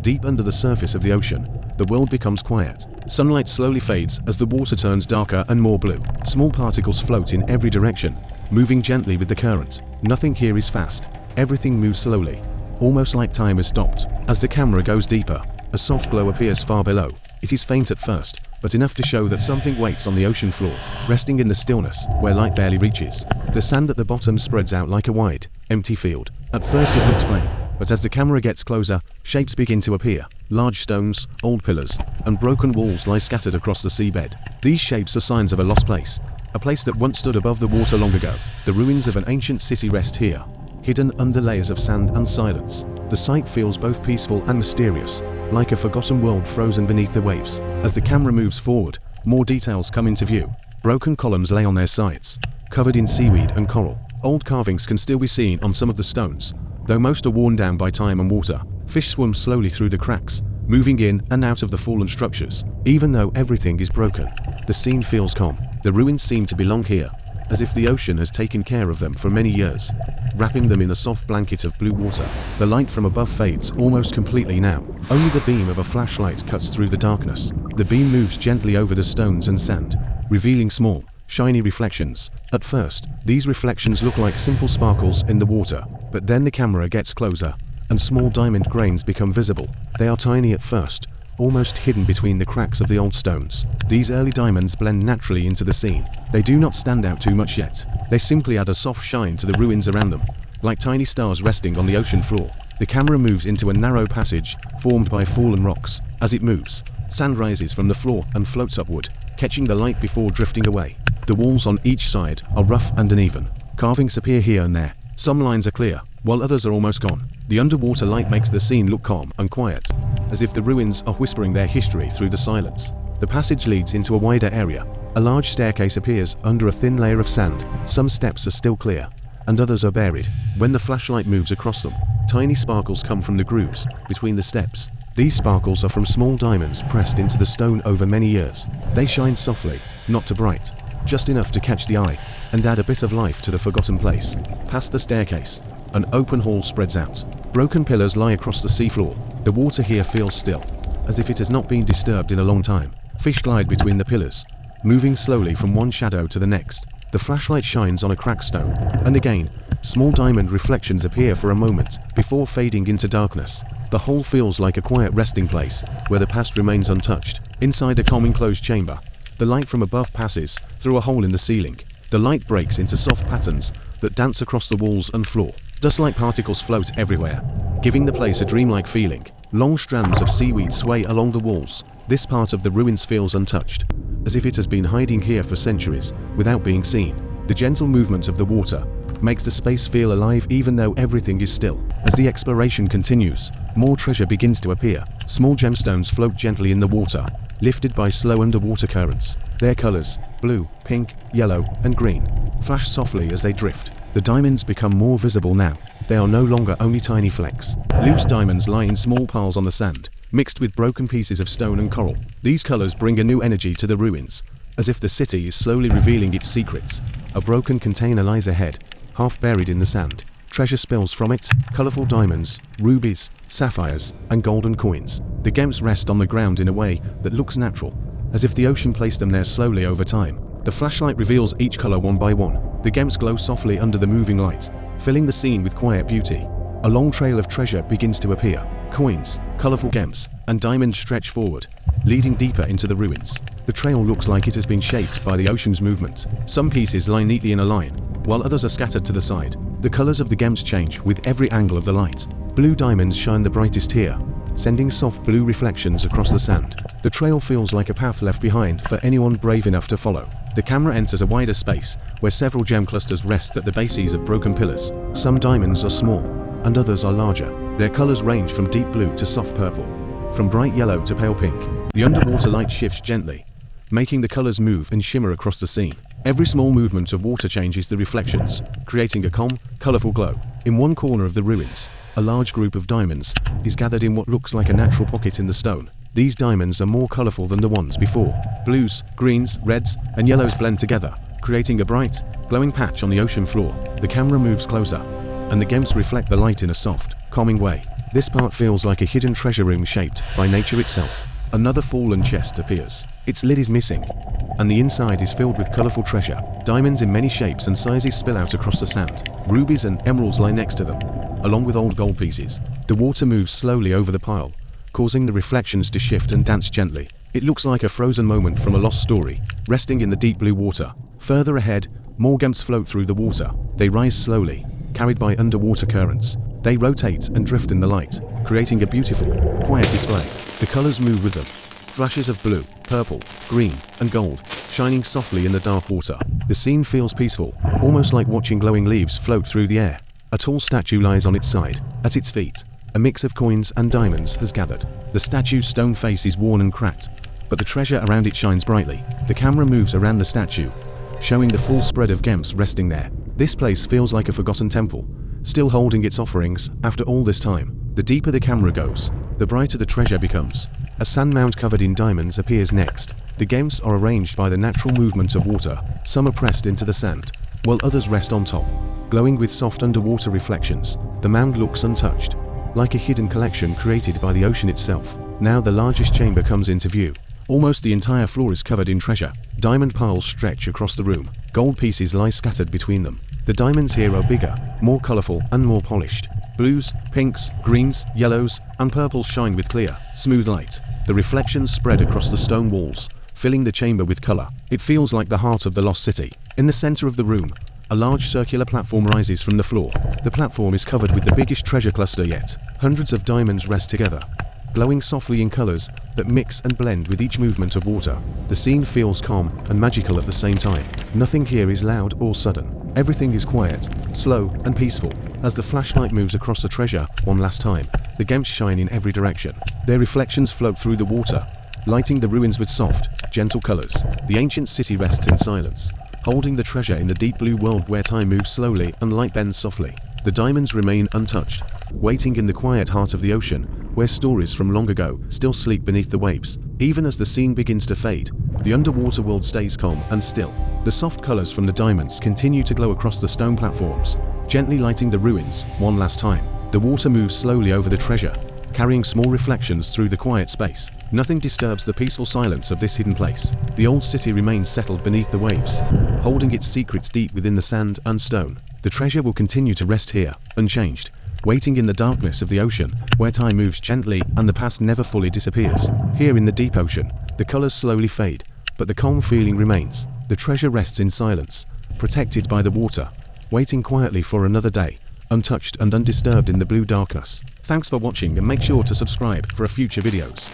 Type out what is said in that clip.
Deep under the surface of the ocean, the world becomes quiet. Sunlight slowly fades as the water turns darker and more blue. Small particles float in every direction, moving gently with the current. Nothing here is fast. Everything moves slowly, almost like time has stopped. As the camera goes deeper, a soft glow appears far below. It is faint at first, but enough to show that something waits on the ocean floor, resting in the stillness where light barely reaches. The sand at the bottom spreads out like a wide, empty field. At first it looks plain, but as the camera gets closer, shapes begin to appear. Large stones, old pillars, and broken walls lie scattered across the seabed. These shapes are signs of a lost place, a place that once stood above the water long ago. The ruins of an ancient city rest here, hidden under layers of sand and silence. The sight feels both peaceful and mysterious, like a forgotten world frozen beneath the waves. As the camera moves forward, more details come into view. Broken columns lay on their sides, covered in seaweed and coral. Old carvings can still be seen on some of the stones, though most are worn down by time and water. Fish swim slowly through the cracks, moving in and out of the fallen structures. Even though everything is broken, the scene feels calm. The ruins seem to belong here, as if the ocean has taken care of them for many years, wrapping them in a soft blanket of blue water. The light from above fades almost completely now. Only the beam of a flashlight cuts through the darkness. The beam moves gently over the stones and sand, revealing small, shiny reflections. At first, these reflections look like simple sparkles in the water, but then the camera gets closer, and small diamond grains become visible. They are tiny at first, almost hidden between the cracks of the old stones. These early diamonds blend naturally into the scene. They do not stand out too much yet. They simply add a soft shine to the ruins around them, like tiny stars resting on the ocean floor. The camera moves into a narrow passage formed by fallen rocks. As it moves, sand rises from the floor and floats upward, catching the light before drifting away. The walls on each side are rough and uneven. Carvings appear here and there. Some lines are clear, while others are almost gone. The underwater light makes the scene look calm and quiet, as if the ruins are whispering their history through the silence. The passage leads into a wider area. A large staircase appears under a thin layer of sand. Some steps are still clear, and others are buried. When the flashlight moves across them, tiny sparkles come from the grooves between the steps. These sparkles are from small diamonds pressed into the stone over many years. They shine softly, not too bright, just enough to catch the eye and add a bit of life to the forgotten place. Past the staircase, an open hall spreads out. Broken pillars lie across the seafloor. The water here feels still, as if it has not been disturbed in a long time. Fish glide between the pillars, moving slowly from one shadow to the next. The flashlight shines on a cracked stone, and again, small diamond reflections appear for a moment before fading into darkness. The whole feels like a quiet resting place, where the past remains untouched. Inside a calm enclosed chamber, the light from above passes through a hole in the ceiling. The light breaks into soft patterns that dance across the walls and floor. Dust-like particles float everywhere, giving the place a dreamlike feeling. Long strands of seaweed sway along the walls. This part of the ruins feels untouched, as if it has been hiding here for centuries without being seen. The gentle movement of the water makes the space feel alive even though everything is still. As the exploration continues, more treasure begins to appear. Small gemstones float gently in the water, lifted by slow underwater currents. Their colors, blue, pink, yellow, and green, flash softly as they drift. The diamonds become more visible now. They are no longer only tiny flecks. Loose diamonds lie in small piles on the sand, mixed with broken pieces of stone and coral. These colors bring a new energy to the ruins, as if the city is slowly revealing its secrets. A broken container lies ahead, half buried in the sand. Treasure spills from it, colorful diamonds, rubies, sapphires, and golden coins. The gems rest on the ground in a way that looks natural, as if the ocean placed them there slowly over time. The flashlight reveals each color one by one. The gems glow softly under the moving light, filling the scene with quiet beauty. A long trail of treasure begins to appear. Coins, colorful gems, and diamonds stretch forward, leading deeper into the ruins. The trail looks like it has been shaped by the ocean's movement. Some pieces lie neatly in a line, while others are scattered to the side. The colors of the gems change with every angle of the light. Blue diamonds shine the brightest here, sending soft blue reflections across the sand. The trail feels like a path left behind for anyone brave enough to follow. The camera enters a wider space, where several gem clusters rest at the bases of broken pillars. Some diamonds are small, and others are larger. Their colors range from deep blue to soft purple, from bright yellow to pale pink. The underwater light shifts gently, making the colors move and shimmer across the scene. Every small movement of water changes the reflections, creating a calm, colorful glow. In one corner of the ruins, a large group of diamonds is gathered in what looks like a natural pocket in the stone. These diamonds are more colorful than the ones before. Blues, greens, reds, and yellows blend together, creating a bright, glowing patch on the ocean floor. The camera moves closer, and the gems reflect the light in a soft, calming way. This part feels like a hidden treasure room shaped by nature itself. Another fallen chest appears. Its lid is missing, and the inside is filled with colorful treasure. Diamonds in many shapes and sizes spill out across the sand. Rubies and emeralds lie next to them, along with old gold pieces. The water moves slowly over the pile, causing the reflections to shift and dance gently. It looks like a frozen moment from a lost story, resting in the deep blue water. Further ahead, more gems float through the water. They rise slowly, carried by underwater currents. They rotate and drift in the light, creating a beautiful, quiet display. The colors move with them. Flashes of blue, purple, green, and gold, shining softly in the dark water. The scene feels peaceful, almost like watching glowing leaves float through the air. A tall statue lies on its side. At its feet, a mix of coins and diamonds has gathered. The statue's stone face is worn and cracked, but the treasure around it shines brightly. The camera moves around the statue, showing the full spread of gems resting there. This place feels like a forgotten temple, still holding its offerings after all this time. The deeper the camera goes, the brighter the treasure becomes. A sand mound covered in diamonds appears next. The gems are arranged by the natural movement of water. Some are pressed into the sand, while others rest on top, glowing with soft underwater reflections. The mound looks untouched, like a hidden collection created by the ocean itself. Now the largest chamber comes into view. Almost the entire floor is covered in treasure. Diamond piles stretch across the room. Gold pieces lie scattered between them. The diamonds here are bigger, more colorful, and more polished. Blues, pinks, greens, yellows, and purples shine with clear, smooth light. The reflections spread across the stone walls, filling the chamber with color. It feels like the heart of the lost city. In the center of the room, a large circular platform rises from the floor. The platform is covered with the biggest treasure cluster yet. Hundreds of diamonds rest together, glowing softly in colors that mix and blend with each movement of water. The scene feels calm and magical at the same time. Nothing here is loud or sudden. Everything is quiet, slow, and peaceful. As the flashlight moves across the treasure one last time, the gems shine in every direction. Their reflections float through the water, lighting the ruins with soft, gentle colors. The ancient city rests in silence, holding the treasure in the deep blue world where time moves slowly and light bends softly. The diamonds remain untouched, waiting in the quiet heart of the ocean, where stories from long ago still sleep beneath the waves. Even as the scene begins to fade, the underwater world stays calm and still. The soft colors from the diamonds continue to glow across the stone platforms, gently lighting the ruins one last time. The water moves slowly over the treasure, carrying small reflections through the quiet space. Nothing disturbs the peaceful silence of this hidden place. The old city remains settled beneath the waves, holding its secrets deep within the sand and stone. The treasure will continue to rest here, unchanged, waiting in the darkness of the ocean, where time moves gently and the past never fully disappears. Here in the deep ocean, the colors slowly fade, but the calm feeling remains. The treasure rests in silence, protected by the water, waiting quietly for another day, untouched and undisturbed in the blue darkness. Thanks for watching, and make sure to subscribe for future videos.